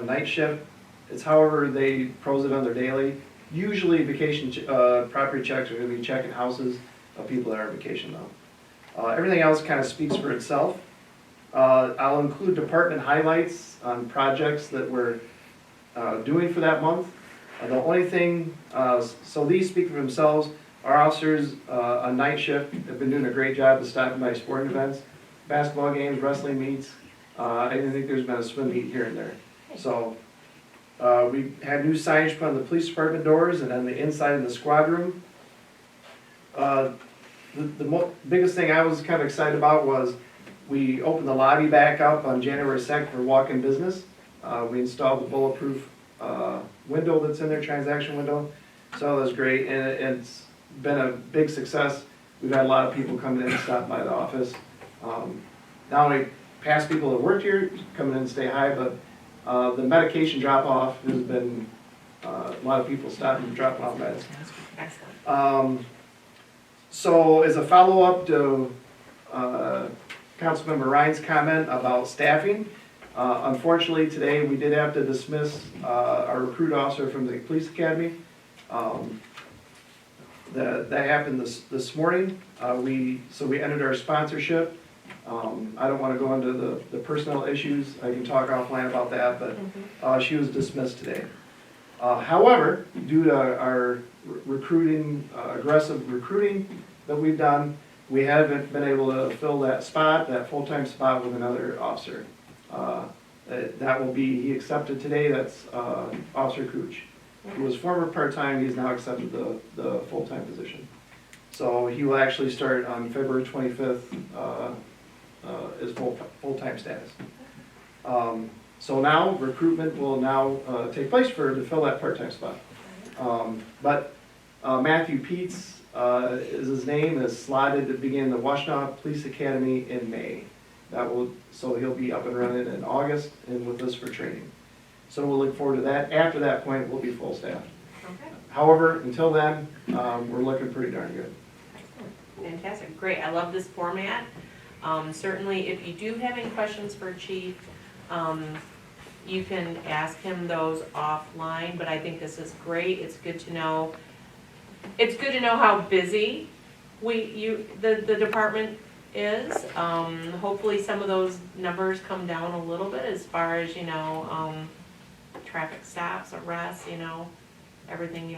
night shift. It's however they pros it on their daily. Usually vacation property checks are going to be checking houses of people that are on vacation though. Everything else kind of speaks for itself. I'll include department highlights on projects that we're doing for that month. The only thing, so these speak for themselves. Our officers on night shift have been doing a great job of stopping by sporting events, basketball games, wrestling meets. I think there's been a swim meet here and there. So we had new signage put on the police department doors and on the inside of the squad room. The biggest thing I was kind of excited about was we opened the lobby back up on January 2nd for walk-in business. We installed the bulletproof window that's in there, transaction window. So that was great, and it's been a big success. We've had a lot of people coming in and stop by the office. Not only past people that worked here coming in and stay hi, but the medication drop-off has been a lot of people stopping and dropping off meds. Excellent. So as a follow-up to Councilmember Ryan's comment about staffing, unfortunately today we did have to dismiss our recruit officer from the police academy. That happened this morning. So we ended our sponsorship. I don't want to go into the personnel issues. I can talk offline about that, but she was dismissed today. However, due to our recruiting, aggressive recruiting that we've done, we haven't been able to fill that spot, that full-time spot with another officer. That will be, he accepted today, that's Officer Cooch. He was former part-time, he's now accepted the full-time position. So he will actually start on February 25th as full-time status. So now recruitment will now take place to fill that part-time spot. But Matthew Peets is his name, is slotted to begin the Washtenaw Police Academy in May. So he'll be up and running in August and with us for training. So we'll look forward to that. After that point, we'll be full staff. Okay. However, until then, we're looking pretty darn good. Fantastic, great, I love this format. Certainly, if you do have any questions for Chief, you can ask him those offline, but I think this is great. It's good to know. It's good to know how busy the department is. Hopefully some of those numbers come down a little bit as far as, traffic stops, arrests, everything,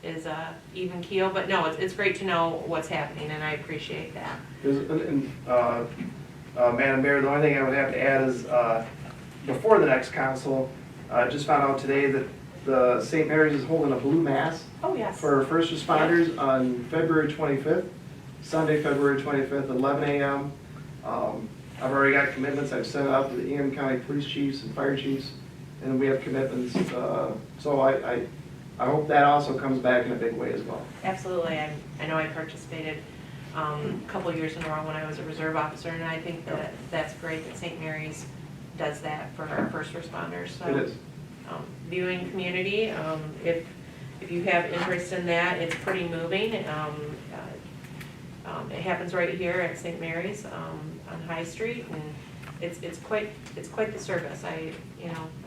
is even keel. But no, it's great to know what's happening, and I appreciate that. Madam Mayor, the only thing I would have to add is before the next council. I just found out today that the St. Mary's is holding a blue mass Oh, yes. for first responders on February 25th, Sunday, February 25th, 11 a.m. I've already got commitments. I've sent it out to the Ingham County Police Chiefs and Fire Chiefs, and we have commitments. So I hope that also comes back in a big way as well. Absolutely. I know I participated a couple years in a row when I was a reserve officer, and I think that that's great that St. Mary's does that for our first responders. So, It is. Viewing community, if you have interest in that, it's pretty moving. It happens right here at St. Mary's on High Street, and it's quite the service. And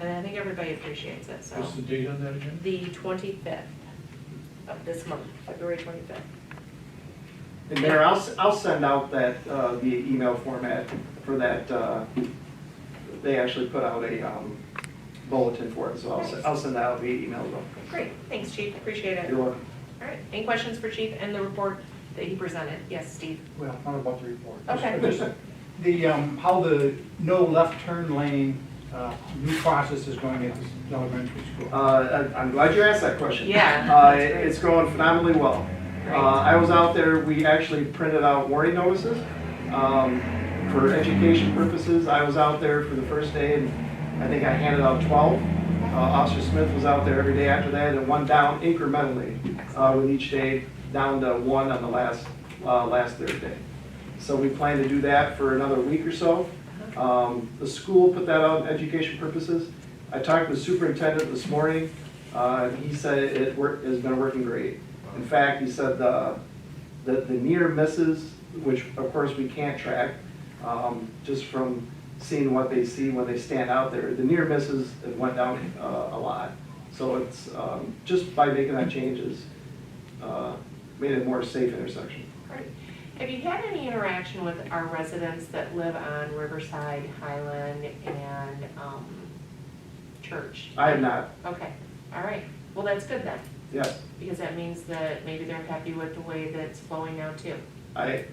I think everybody appreciates it. So What's the date on that again? the 25th of this month, February 25th. And Mayor, I'll send out that via email format for that. They actually put out a bulletin for it, so I'll send that out via email as well. Great, thanks, Chief, appreciate it. You're welcome. All right, any questions for Chief and the report that he presented? Yes, Steve? Well, not about the report. Okay. Just the, how the no left turn lane, new process is going at this elementary school. I'm glad you asked that question. Yeah. It's going phenomenally well. I was out there, we actually printed out warning notices for education purposes. I was out there for the first day, and I think I handed out 12. Officer Smith was out there every day after that, and one down incrementally with each day, down to one on the last third day. So we plan to do that for another week or so. The school put that out in education purposes. I talked with the superintendent this morning. He said it has been working great. In fact, he said the near misses, which of course we can't track, just from seeing what they see when they stand out there, the near misses have went down a lot. So it's just by making that change has made it a more safe intersection. Great. Have you had any interaction with our residents that live on Riverside, Highland, and Church? I have not. Okay, all right. Well, that's good then, Yes, because that means that maybe they're happy with the way that it's flowing now too. I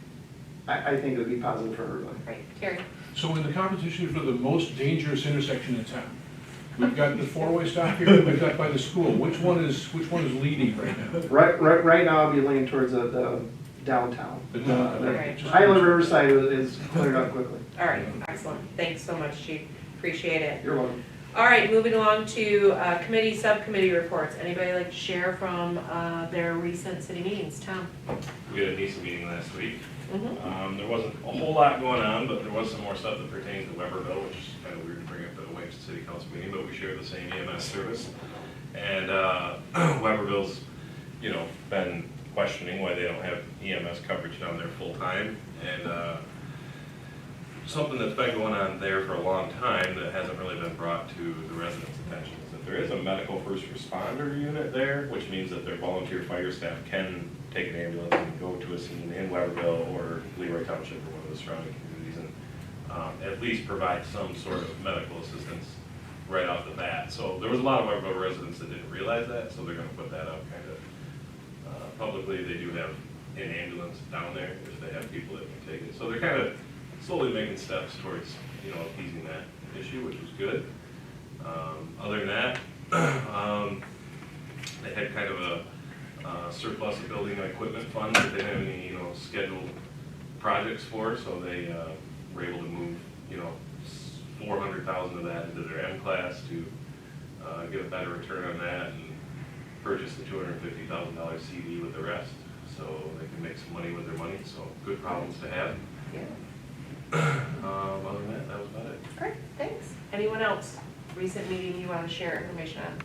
think it would be positive for everybody. Great. Terry? So in the competition for the most dangerous intersection in town, we've got the four-way stop here, and we've got by the school. Which one is leading right now? Right now, I'll be leaning towards the downtown. Okay. Highland Riverside is cleared up quickly. All right, excellent. Thanks so much, Chief. Appreciate it. You're welcome. All right, moving along to committee, subcommittee reports. Anybody like to share from their recent city meetings? Tom? We had a decent meeting last week. Mm-hmm. There wasn't a whole lot going on, but there was some more stuff that pertains to Weberville, which is kind of weird to bring up at a Williamston City Council meeting, but we share the same EMS service. And Weberville's, been questioning why they don't have EMS coverage down there full time. And something that's been going on there for a long time that hasn't really been brought to the residents' attention is that there is a medical first responder unit there, which means that their volunteer fire staff can take an ambulance and go to a scene in Weberville or Leroy Township or one of the surrounding communities and at least provide some sort of medical assistance right off the bat. So there was a lot of Weberville residents that didn't realize that, so they're gonna put that up kind of publicly. They do have an ambulance down there if they have people that can take it. So they're kind of slowly making steps towards, appeasing that issue, which was good. Other than that, they had kind of a surplus of building and equipment fund that they didn't have any, scheduled projects for, so they were able to move, $400,000 of that into their M class to get a better return on that and purchase the $250,000 CD with the rest, so they can make some money with their money. So good problems to have. Yeah. Other than that, that was about it. Great, thanks. Anyone else? Recent meeting you want to share information on?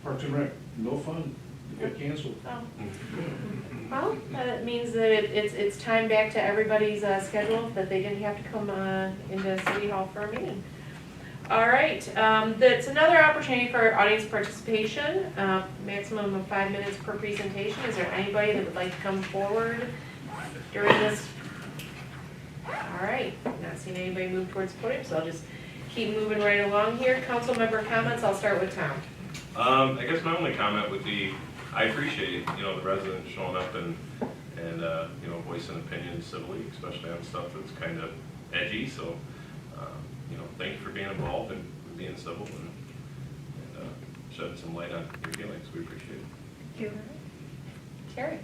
Parks and Rec, no fun. It got canceled. Oh. Well, that means that it's time back to everybody's schedule, that they didn't have to come into City Hall for a meeting. All right, that's another opportunity for audience participation, maximum of 5 minutes per presentation. Is there anybody that would like to come forward during this? All right, not seeing anybody move towards the podium, so I'll just keep moving right along here. Council member comments, I'll start with Tom. I guess my only comment would be, I appreciate, the residents showing up and voicing opinions civilly, especially on stuff that's kind of edgy, so, thank you for being involved and being civil and shedding some light on your feelings. We appreciate it. Thank you. Terry?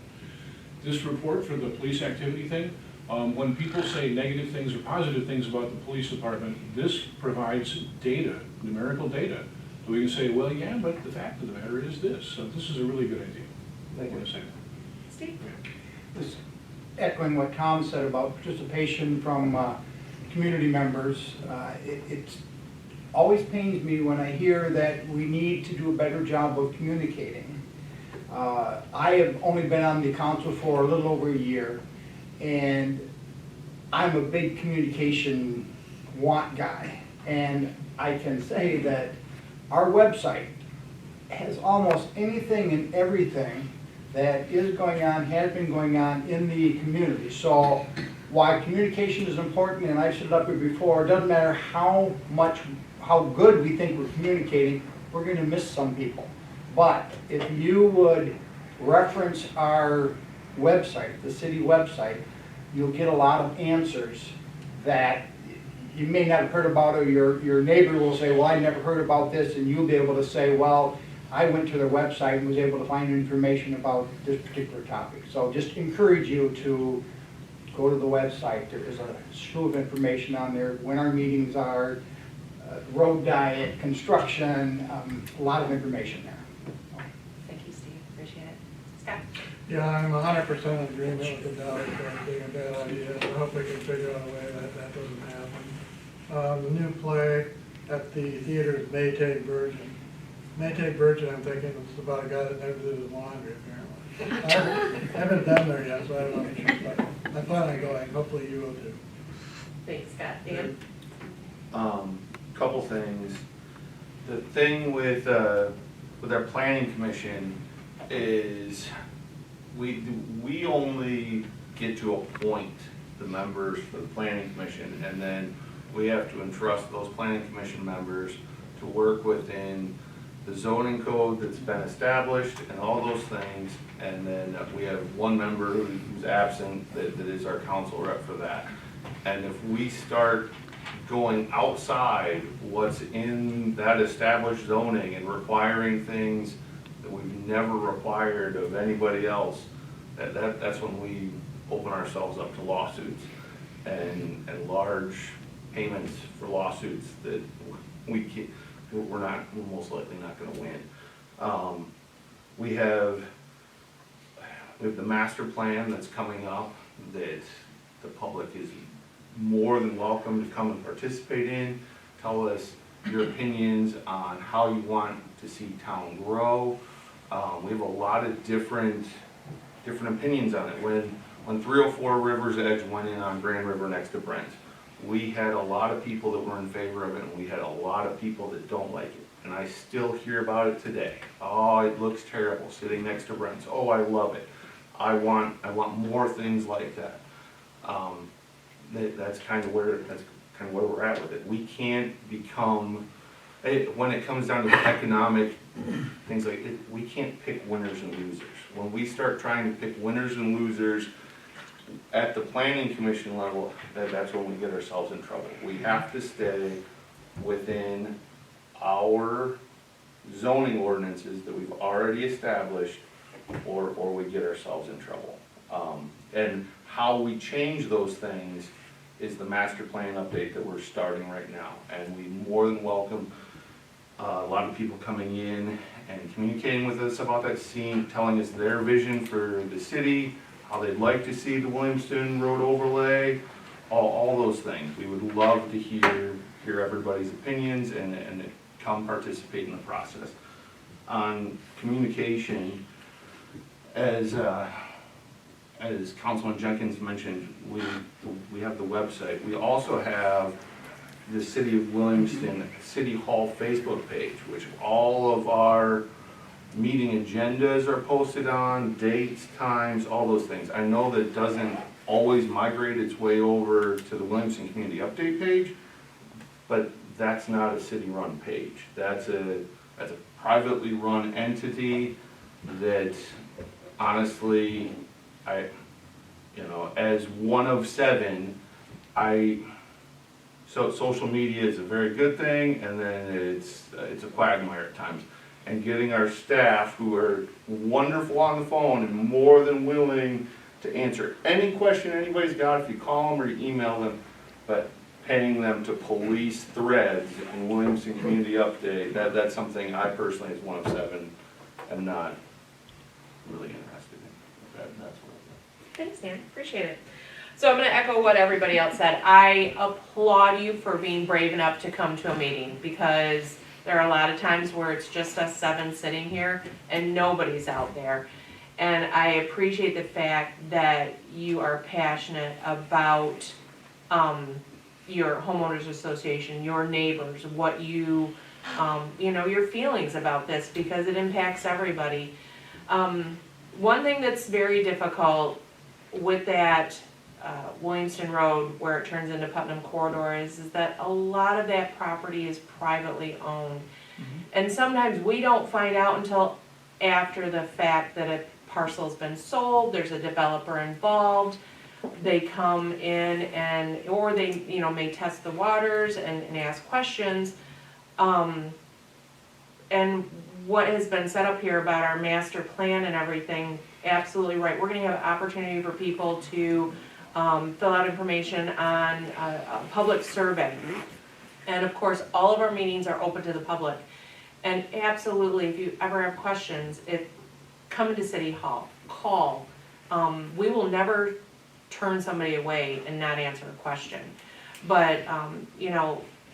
This report for the police activity thing, when people say negative things or positive things about the police department, this provides data, numerical data. So we can say, well, yeah, but the fact of the matter is this. So this is a really good idea. Thank you. Steve? Just echoing what Tom said about participation from community members, it always pains me when I hear that we need to do a better job of communicating. I have only been on the council for a little over a year, and I'm a big communication want guy. And I can say that our website has almost anything and everything that is going on, has been going on in the community. So while communication is important, and I've said it up here before, it doesn't matter how good we think we're communicating, we're gonna miss some people. But if you would reference our website, the city website, you'll get a lot of answers that you may not have heard about, or your neighbor will say, well, I never heard about this, and you'll be able to say, well, I went to their website and was able to find information about this particular topic. So just encourage you to go to the website. There is a slew of information on there, when our meetings are, road diet, construction, a lot of information there. Thank you, Steve. Appreciate it. Scott? Yeah, I'm 100% in agreement with the Dollar Tree being a bad idea. I hope we can figure out a way that that doesn't happen. The new play at the theater is Maytag Virgin. Maytag Virgin, I'm thinking it's about a guy that never did his laundry, apparently. I haven't been there yet, so I don't know, but I plan on going. Hopefully you will too. Thanks, Scott. Dan? Couple things. The thing with our planning commission is we only get to appoint the members for the planning commission, and then we have to entrust those planning commission members to work within the zoning code that's been established and all those things. And then we have one member who's absent that is our council rep for that. And if we start going outside what's in that established zoning and requiring things that we've never required of anybody else, that's when we open ourselves up to lawsuits and large payments for lawsuits that we're most likely not gonna win. We have the master plan that's coming up that the public is more than welcome to come and participate in. Tell us your opinions on how you want to see town grow. We have a lot of different opinions on it. When 304 Rivers Edge went in on Grand River next to Brent, we had a lot of people that were in favor of it, and we had a lot of people that don't like it. And I still hear about it today. Oh, it looks terrible sitting next to Brent's. Oh, I love it. I want more things like that. That's kind of where we're at with it. We can't become, when it comes down to the economic things like it, we can't pick winners and losers. When we start trying to pick winners and losers at the planning commission level, that's when we get ourselves in trouble. We have to stay within our zoning ordinances that we've already established, or we get ourselves in trouble. And how we change those things is the master plan update that we're starting right now. And we more than welcome a lot of people coming in and communicating with us about that, telling us their vision for the city, how they'd like to see the Williamston road overlay, all those things. We would love to hear everybody's opinions and come participate in the process. On communication, as Councilman Jenkins mentioned, we have the website. We also have the City of Williamston City Hall Facebook page, which all of our meeting agendas are posted on, dates, times, all those things. I know that doesn't always migrate its way over to the Williamston Community Update page, but that's not a city-run page. That's a privately run entity that honestly, as one of 7, So social media is a very good thing, and then it's a quagmire at times. And getting our staff, who are wonderful on the phone and more than willing to answer any question anybody's got, if you call them or you email them, but paying them to police threads in Williamston Community Update, that's something I personally, as one of 7, am not really interested in. That's what Thanks, Dan, appreciate it. So I'm gonna echo what everybody else said. I applaud you for being brave enough to come to a meeting, because there are a lot of times where it's just us 7 sitting here and nobody's out there. And I appreciate the fact that you are passionate about your homeowners association, your neighbors, what you, your feelings about this, because it impacts everybody. One thing that's very difficult with that Williamston Road, where it turns into Putnam Corridor, is that a lot of that property is privately owned. And sometimes we don't find out until after the fact that a parcel's been sold, there's a developer involved, they come in and, or they, may test the waters and ask questions. And what has been set up here about our master plan and everything, absolutely right. We're gonna have an opportunity for people to fill out information on a public survey. And of course, all of our meetings are open to the public. And absolutely, if you ever have questions, come to City Hall, call. We will never turn somebody away and not answer a question. But,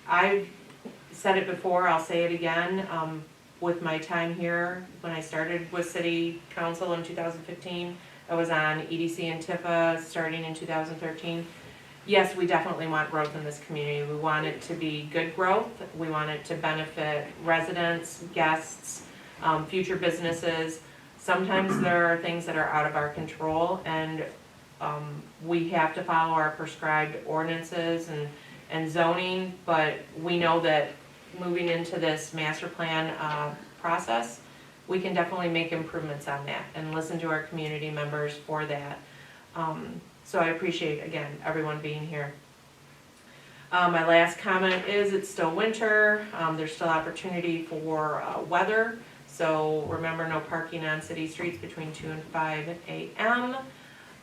I've said it before, I'll say it again, with my time here, when I started with City Council in 2015, I was on EDC and TIFA starting in 2013. Yes, we definitely want growth in this community. We want it to be good growth. We want it to benefit residents, guests, future businesses. Sometimes there are things that are out of our control, and we have to follow our prescribed ordinances and zoning, but we know that moving into this master plan process, we can definitely make improvements on that and listen to our community members for that. So I appreciate, again, everyone being here. My last comment is it's still winter. There's still opportunity for weather. So remember, no parking on city streets between 2 and 5 a.m.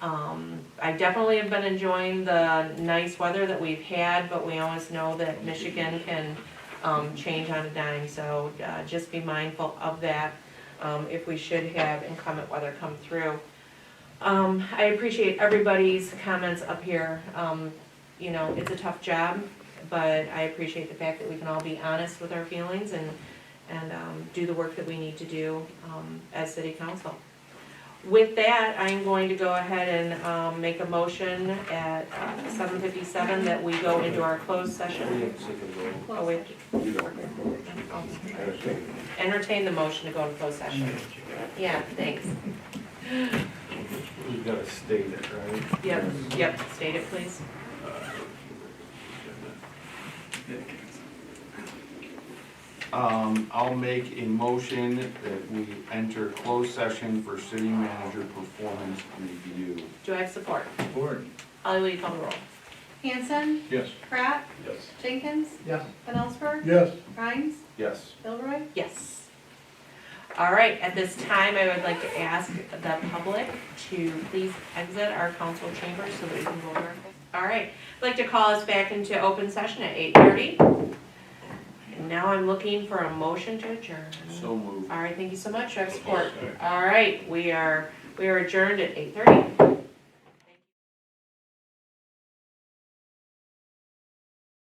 I definitely have been enjoying the nice weather that we've had, but we always know that Michigan can change on a dime. So just be mindful of that if we should have inclement weather come through. I appreciate everybody's comments up here. It's a tough job, but I appreciate the fact that we can all be honest with our feelings and do the work that we need to do as City Council. With that, I'm going to go ahead and make a motion at 7:57 that we go into our closed session. Oh, wait. Entertain the motion to go into closed session. Yeah, thanks. You've got to state it, right? Yep, state it, please. I'll make a motion that we enter closed session for city manager performance review. Do I have support? Support. Holly, will you call the roll? Hanson, Yes. Pratt, Yes. Jenkins, Yes. Van Elsberg, Yes. Rhines, Yes. Milroy. Yes. All right, at this time, I would like to ask the public to please exit our council chambers so that we can go to our. All right, I'd like to call us back into open session at 8:30. And now I'm looking for a motion to adjourn. So moved. All right, thank you so much, I have support. All right, we are adjourned at 8:30.